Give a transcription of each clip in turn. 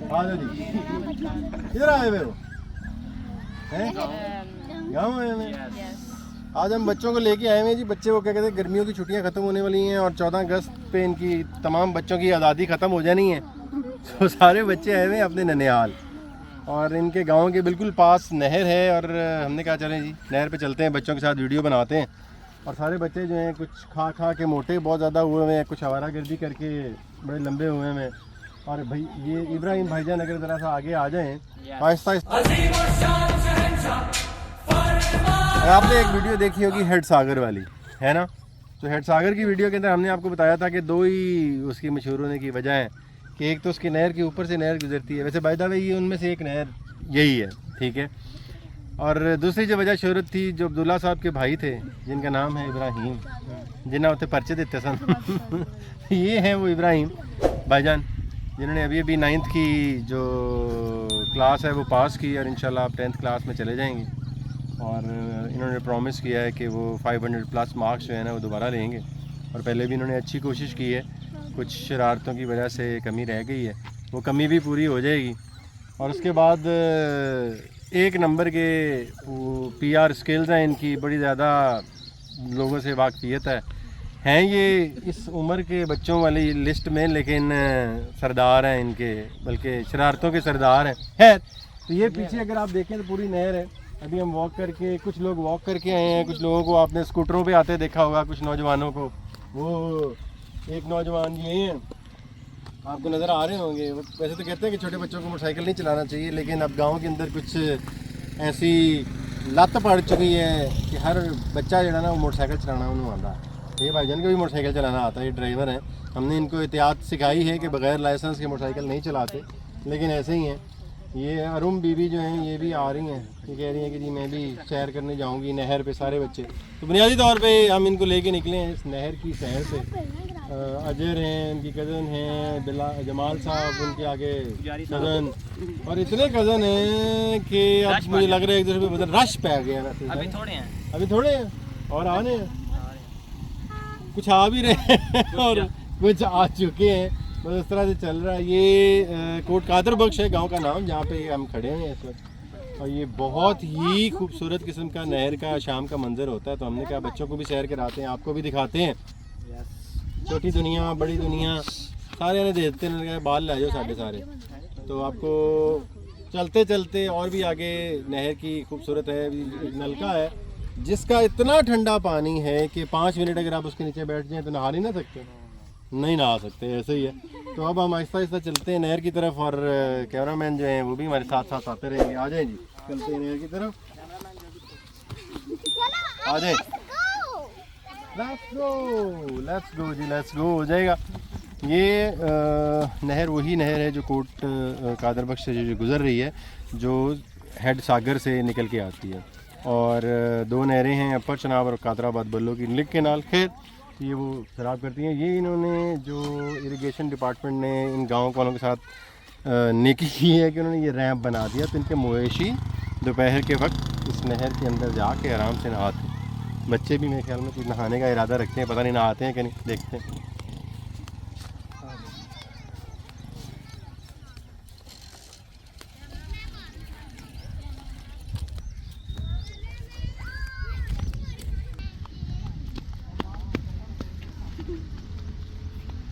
आ जाओ जी, किधर आए हुए हो? हैं गाँव आए हुए हैं? आज हम बच्चों को लेके आए हुए हैं जी। बच्चे वो क्या कहते हैं, गर्मियों की छुट्टियां ख़त्म होने वाली हैं और 14 अगस्त पे इनकी तमाम बच्चों की आज़ादी ख़त्म हो जानी है। तो सारे बच्चे आए हुए हैं अपने ननिहाल, और इनके गांव के बिल्कुल पास नहर है। और हमने कहा चलें जी नहर पे चलते हैं, बच्चों के साथ वीडियो बनाते हैं। और सारे बच्चे जो हैं कुछ खा खा के मोटे बहुत ज़्यादा हुए हुए हैं, कुछ आवारागर्दी करके बड़े लंबे हुए हैं। और भाई ये इब्राहिम भाईजान अगर ज़रा सा आगे आ जाएँ आहिस्ता आहिस्ता। आपने एक वीडियो देखी होगी हेड सागर वाली, है ना? तो हेड सागर की वीडियो के अंदर हमने आपको बताया था कि दो ही उसकी मशहूर होने की वजह है कि एक तो उसकी नहर के ऊपर से नहर गुजरती है, वैसे बाय द वे ये उनमें से एक नहर यही है, ठीक है। और दूसरी जो वजह शहरत थी, जो अब्दुल्ला साहब के भाई थे जिनका नाम है इब्राहिम, जिन्हें उतने पर्चे देते सन ये हैं वो इब्राहिम भाईजान, जिन्होंने अभी अभी 9th की जो क्लास है वो पास की और इंशाल्लाह आप 10th क्लास में चले जाएंगे। और इन्होंने प्रॉमिस किया है कि वो 500 प्लस मार्क्स जो है ना वो दोबारा लेंगे। और पहले भी इन्होंने अच्छी कोशिश की है, कुछ शरारतों की वजह से कमी रह गई है, वो कमी भी पूरी हो जाएगी। और उसके बाद एक नंबर के PR स्किल्स हैं इनकी, बड़ी ज़्यादा लोगों से वाकफियत हैं ये इस उम्र के बच्चों वाली लिस्ट में, लेकिन सरदार हैं इनके, बल्कि शरारतों के सरदार हैं। है तो ये पीछे अगर आप देखें तो पूरी नहर है। अभी हम वॉक करके, कुछ लोग वॉक करके आए हैं, कुछ लोगों को आपने स्कूटरों पे आते देखा होगा, कुछ नौजवानों को। वो एक नौजवान ये हैं, आपको नज़र आ रहे होंगे। वैसे तो कहते हैं कि छोटे बच्चों को मोटरसाइकिल नहीं चलाना चाहिए, लेकिन अब गांव के अंदर कुछ ऐसी लत पड़ चुकी है कि हर बच्चा जो है ना वो मोटरसाइकिल चलाना उन्होंने आता है। ये भाईजान को भी मोटरसाइकिल चलाना आता है, ये ड्राइवर हैं। हमने इनको एहतियात सिखाई है कि बग़ैर लाइसेंस के मोटरसाइकिल नहीं चलाते, लेकिन ऐसे ही हैं। ये अरुम बीबी जो हैं ये भी आ रही हैं, ये कह रही हैं कि जी मैं भी सैर करने जाऊंगी नहर पे, सारे बच्चे। तो बुनियादी तौर पे हम इनको लेके निकले हैं इस नहर की सैर से। अजहर हैं, उनकी कज़न हैं, बिला जमाल साहब उनके आगे कज़न, और इतने कज़न हैं कि अब मुझे लग रहा है एक दूसरे पे बदल रश पै गया ना। अभी थोड़े हैं और आने हैं, कुछ आ भी रहे हैं और कुछ आ चुके हैं। बस इस तरह से चल रहा है। ये कोट कादर बख्श है गांव का नाम, जहाँ पे हम खड़े हैं इस वक्त। और ये बहुत ही खूबसूरत किस्म का नहर का शाम का मंजर होता है। तो हमने कहा बच्चों को भी सैर कराते हैं, आपको भी दिखाते हैं। छोटी दुनिया बड़ी दुनिया सारे ने देते हैं, बाल ला जाओ साढ़े सारे। तो आपको चलते चलते और भी आगे नहर की खूबसूरत है। एक नलका है जिसका इतना ठंडा पानी है कि 5 मिनट अगर आप उसके नीचे बैठ जाएं तो नहा नहीं ना सकते, नहीं नहा सकते, ऐसे ही है। तो अब हम आहिस्ता आहिस्ता चलते हैं नहर की तरफ, और कैमरामैन जो हैं वो भी हमारे साथ साथ आते रहेंगे। आ जाएं जी, चलते हैं नहर की तरफ, आ जाएं। Let's go ji, let's go. हो जाएगा। ये नहर वही नहर है जो कोट कादर बख्श से जो गुज़र रही है, जो हेड सागर से निकल के आती है। और दो नहरें हैं, अपर चनाब और कादराबाद बल्लो की लिंक के नाल। खैर ये वो शराब करती हैं। ये इन्होंने जो इरिगेशन डिपार्टमेंट ने इन गाँव वालों के साथ नेकी की है कि उन्होंने ये रैंप बना दिया, तो इनके मवेशी दोपहर के वक्त इस नहर के अंदर जाके आराम से नहाते। बच्चे भी मेरे ख्याल में कुछ नहाने का इरादा रखते हैं, पता नहीं नहाते हैं कि नहीं, देखते हैं।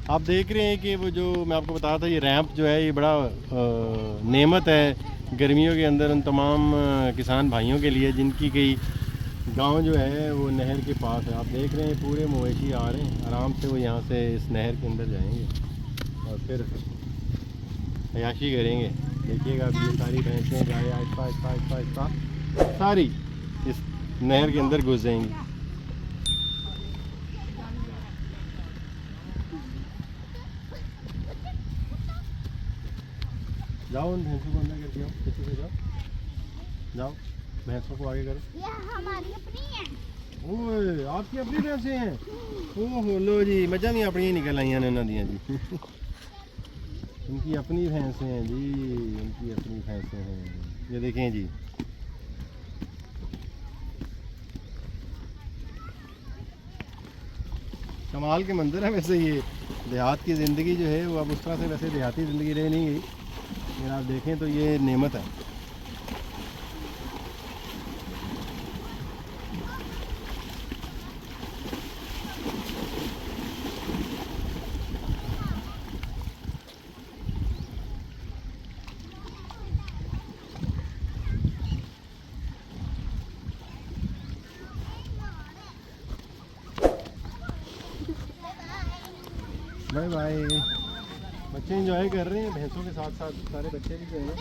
आप देख रहे हैं कि वो जो मैं आपको बताया था, ये रैंप जो है ये बड़ा नेमत है गर्मियों के अंदर उन तमाम किसान भाइयों के लिए जिनकी कई गांव जो है वो नहर के पास है। आप देख रहे हैं पूरे मवेशी आ रहे हैं, आराम से वो यहाँ से इस नहर के अंदर जाएंगे और फिर अयाशी करेंगे। देखिएगा अब ये सारी भैंसें गाय आहिस्ता आहिस्ता आहिस्ता आहिस्ता सारी इस नहर के अंदर घुस जाएंगी। जाओ उन भैंसों को अंदर करके आओ, पीछे से जाओ, जाओ भैंसों को आगे करो। ये हमारी अपनी है। ओए आपकी अपनी भैंसें हैं? ओहो लो जी, मजा नहीं अपनी ही निकल आई ने उन्होंने दिया जी इनकी अपनी भैंसें हैं जी, इनकी अपनी भैंसें हैं। ये देखें जी, कमाल के मंदिर है। वैसे ये देहात की ज़िंदगी जो है वो अब उस तरह से वैसे देहाती ज़िंदगी रह नहीं गई, अगर आप देखें तो ये नेमत है। Bye bye. बच्चे एंजॉय कर रहे हैं भैंसों के साथ साथ, सारे बच्चे भी जो है ना।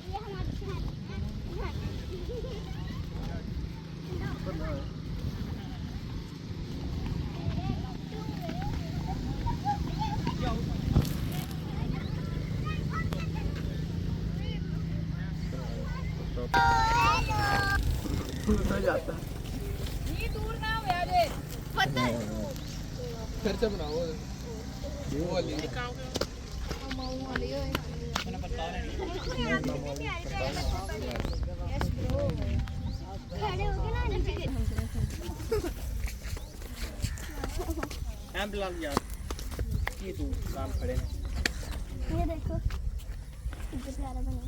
ये हमारे जाता नहीं दूर ना हो यार पता है खर्चा बनाओ वो वाली खड़े हो गए ना नीचे। एम्बुलेंस यार ये तू काम खड़े ये देखो कितना प्यारा बना।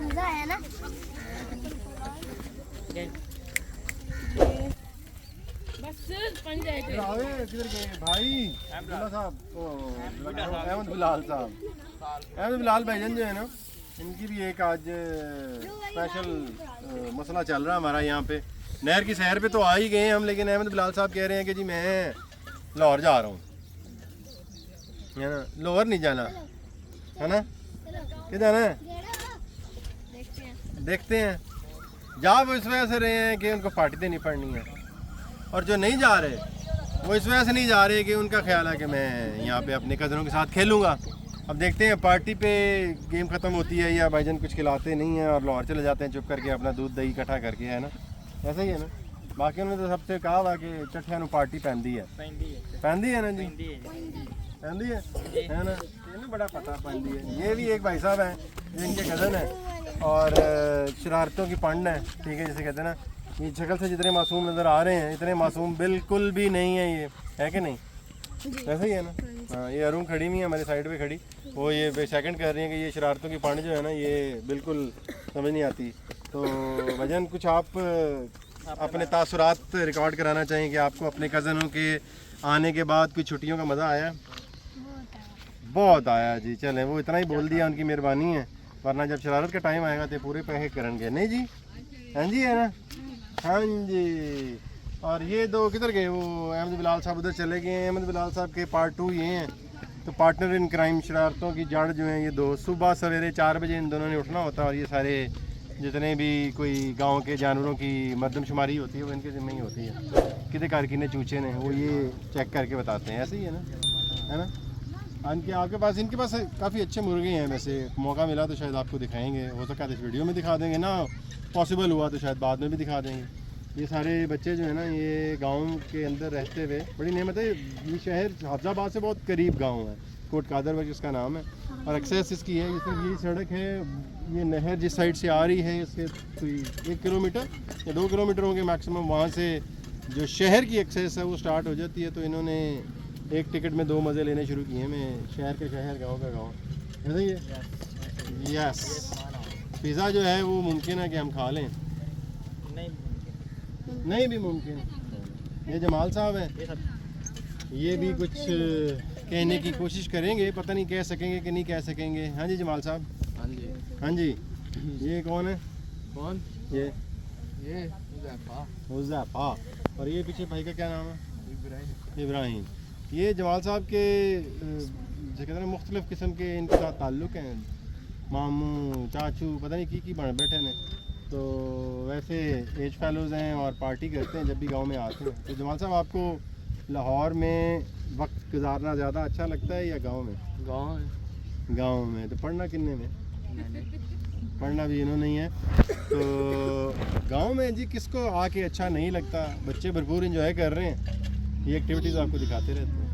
मजा आया ना। बस बन जाएगा किधर गए भाई? अब्दुल्ला साहब, अहमद बिलाल साहब, अहमद बिलाल भाईजान जो है ना, इनकी भी एक आज स्पेशल मसला चल रहा है हमारा यहाँ पे। नहर की सैर पे तो आ ही गए हम, लेकिन अहमद बिलाल साहब कह रहे हैं कि जी मैं लाहौर जा रहा हूँ, है ना। लाहौर नहीं जाना है ना, किधर जाना है देखते हैं। जा वो इस वजह से रहे हैं कि उनको पार्टी देनी पड़नी है, और जो नहीं जा रहे वो इस वजह से नहीं जा रहे कि उनका ख्याल है कि मैं यहाँ पे अपने कज़नों के साथ खेलूँगा। अब देखते हैं पार्टी पे गेम ख़त्म होती है या भाईजान कुछ खिलाते नहीं हैं और लाहौर चले जाते हैं चुप करके अपना दूध दही इकट्ठा करके, है ना। ऐसा ही है ना। बाकी उन्होंने तो सबसे कहा हुआ कि चट्ठिया पार्टी पहनती है ना जी, पहनती है ना। ये बड़ा पता पहनती है। ये भी एक भाई साहब हैं जो इनके कज़न हैं और शरारतों की पंड है, ठीक है, जैसे कहते हैं ना। ये शक्ल से जितने मासूम नज़र आ रहे हैं इतने मासूम बिल्कुल भी नहीं है ये, है कि नहीं? ऐसा ही है ना। हाँ, ये अरुण खड़ी हुई है हमारे साइड पे खड़ी, वो ये सेकंड कर रही है कि ये शरारतों की पंड जो है ना ये बिल्कुल समझ नहीं आती। तो भजन कुछ आप अपने तासुरात रिकॉर्ड कराना चाहिए कि आपको अपने कज़नों के आने के बाद कुछ छुट्टियों का मज़ा आया? बहुत आया जी। चलें, वो इतना ही बोल दिया, उनकी मेहरबानी है, वरना जब शरारत का टाइम आएगा तो पूरे पैसे करेंगे। नहीं जी, हाँ जी, है ना। हाँ जी। और ये दो किधर गए? वो अहमद बिलाल साहब उधर चले गए हैं। अहमद बिलाल साहब के पार्ट 2 ये हैं। तो पार्टनर इन क्राइम, शरारतों की जड़ जो हैं ये दो। सुबह सवेरे 4 बजे इन दोनों ने उठना होता है और ये सारे जितने भी कोई गांव के जानवरों की मरदमशुमारी होती है वो इनके ज़िम्मे ही होती है। कितने कारकिने चूचे ने वो ये चेक करके बताते हैं। ऐसे ही है ना, है ना। आपके पास, इनके पास काफ़ी अच्छे मुर्गे हैं। वैसे मौका मिला तो शायद आपको दिखाएंगे, हो सकता है इस वीडियो में दिखा देंगे, ना पॉसिबल हुआ तो शायद बाद में भी दिखा देंगे। ये सारे बच्चे जो है ना ये गांव के अंदर रहते हुए, बड़ी नेमत है। ये शहर हाफजाबाद से बहुत करीब गांव है, कोट कादर वक्त इसका नाम है। और एक्सेस इसकी है, ये सड़क है, ये नहर जिस साइड से आ रही है इससे कोई 1 किलोमीटर या 2 किलोमीटर होंगे मैक्सिमम, वहाँ से जो शहर की एक्सेस है वो स्टार्ट हो जाती है। तो इन्होंने एक टिकट में 2 मज़े लेने शुरू किए। मैं शहर का शहर, गांव का गांव, ऐसा ही है। यस, पिज़्ज़ा जो है वो मुमकिन है कि हम खा लें, नहीं भी मुमकिन। ये जमाल साहब हैं, ये भी कुछ कहने की कोशिश करेंगे, पता नहीं कह सकेंगे कि नहीं कह सकेंगे। हाँ जी जमाल साहब। हाँ जी, हाँ जी। ये कौन है? कौन? ये हुज़ैफा। हुज़ैफा। और ये पीछे भाई का क्या नाम है? इब्राहिम। इब्राहिम। ये जमाल साहब के जो कहते हैं मुख्तलिफ़ किस्म के इनके साथ ताल्लुक़ हैं, मामू चाचू पता नहीं की बन बैठे ने। तो वैसे एज फेलोज़ हैं और पार्टी करते हैं जब भी गांव में आते हैं। तो जमाल साहब, आपको लाहौर में वक्त गुजारना ज़्यादा अच्छा लगता है या गांव में? गांव में। तो पढ़ना किन्ने में? पढ़ना भी इन्होंने ही है। तो गांव में जी किसको आके अच्छा नहीं लगता, बच्चे भरपूर एंजॉय कर रहे हैं, ये एक्टिविटीज़ आपको दिखाते रहते हैं।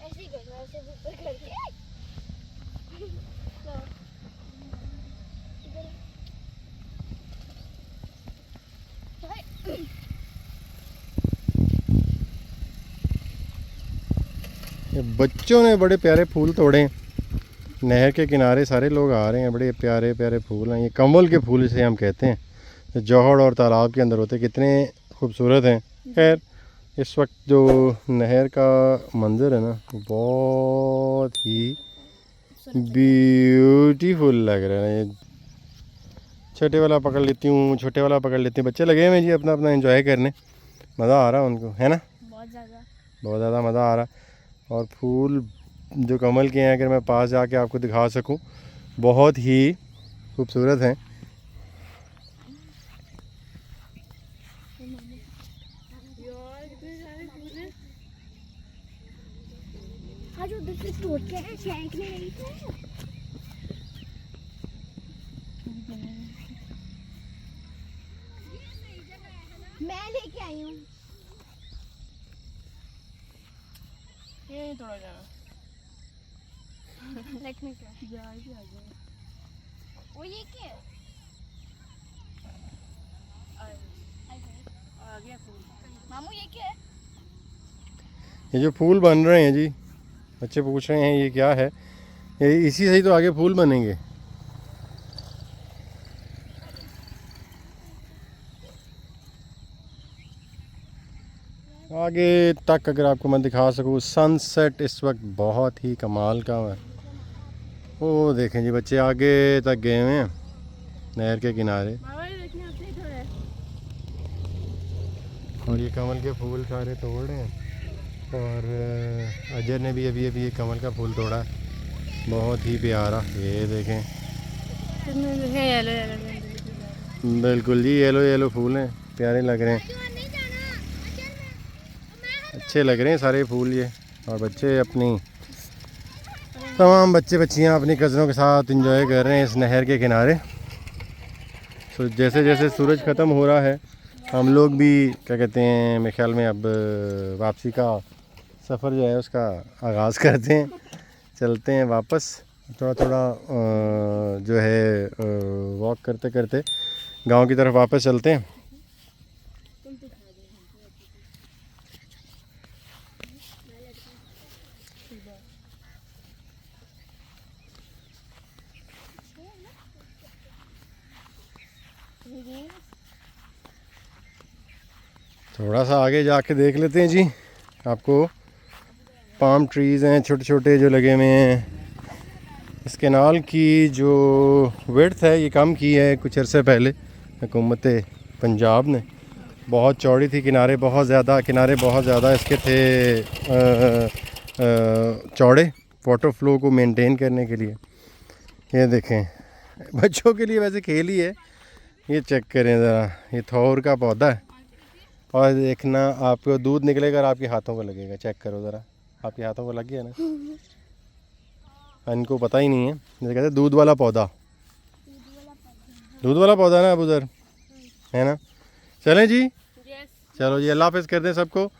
ऐसे ही करना, ऐसे ऊपर करके। इधर। ये बच्चों ने बड़े प्यारे फूल तोड़े हैं। नहर के किनारे सारे लोग आ रहे हैं, बड़े प्यारे प्यारे फूल हैं। ये कमल के फूल इसे हम कहते हैं, जो जौहड़ और तालाब के अंदर होते हैं, कितने खूबसूरत हैं। खैर इस वक्त जो नहर का मंज़र है ना, बहुत ही ब्यूटीफुल लग रहा है। छोटे वाला पकड़ लेती हूँ, छोटे वाला पकड़ लेती हूँ। बच्चे लगे हुए हैं जी अपना अपना एंजॉय करने, मज़ा आ रहा है उनको, है ना? बहुत ज़्यादा मज़ा आ रहा। और फूल जो कमल के हैं, अगर मैं पास जाके आपको दिखा सकूं, बहुत ही खूबसूरत हैं। आज उधर से तोड़ के है, फेंकने नहीं थे। मैं लेके आई हूँ। ये नहीं तोड़ा जाना। Let me try. वो ये क्या है? आ गया फूल। मामू ये क्या है? ये जो फूल बन रहे हैं जी, बच्चे पूछ रहे हैं ये क्या है। ये इसी से ही तो आगे फूल बनेंगे। आगे तक अगर आपको मैं दिखा सकूँ, सनसेट इस वक्त बहुत ही कमाल का है। वो देखें जी, बच्चे आगे तक गए हुए हैं नहर के किनारे, बाबा ये देखिए आपसे इधर है। और ये कमल के फूल सारे तोड़ रहे हैं। और अजय ने भी अभी अभी ये कमल का फूल तोड़ा, बहुत ही प्यारा। ये देखें, येलो येलो। बिल्कुल जी येलो येलो फूल हैं, प्यारे लग रहे हैं, अच्छे लग रहे हैं सारे फूल ये। और बच्चे अपनी, तमाम बच्चे बच्चियां अपनी कज़नों के साथ एंजॉय कर रहे हैं इस नहर के किनारे। तो जैसे जैसे सूरज ख़त्म हो रहा है, हम लोग भी क्या कहते हैं, मेरे ख्याल में अब वापसी का सफ़र जो है उसका आगाज़ करते हैं, चलते हैं वापस। थोड़ा थोड़ा जो है वॉक करते करते गांव की तरफ वापस चलते हैं। थोड़ा सा आगे जाके देख लेते हैं जी, आपको पाम ट्रीज़ हैं छोटे छोटे जो लगे हुए हैं। इस कैनाल की जो विड्थ है ये कम की है कुछ अरसे पहले हुकूमत पंजाब ने। बहुत चौड़ी थी, किनारे बहुत ज़्यादा इसके थे चौड़े, वाटर फ्लो को मेंटेन करने के लिए। ये देखें, बच्चों के लिए वैसे खेल ही है। ये चेक करें ज़रा, ये थोर का पौधा है, और देखना आपको दूध निकलेगा और आपके हाथों को लगेगा। चेक करो ज़रा, आपके हाथों को लग गया ना? इनको पता ही नहीं है, जैसे कहते हैं दूध वाला पौधा, दूध वाला पौधा ना अब उधर, है ना? चलें जी, चलो जी, अल्लाह हाफ़िज़ कर दें सबको।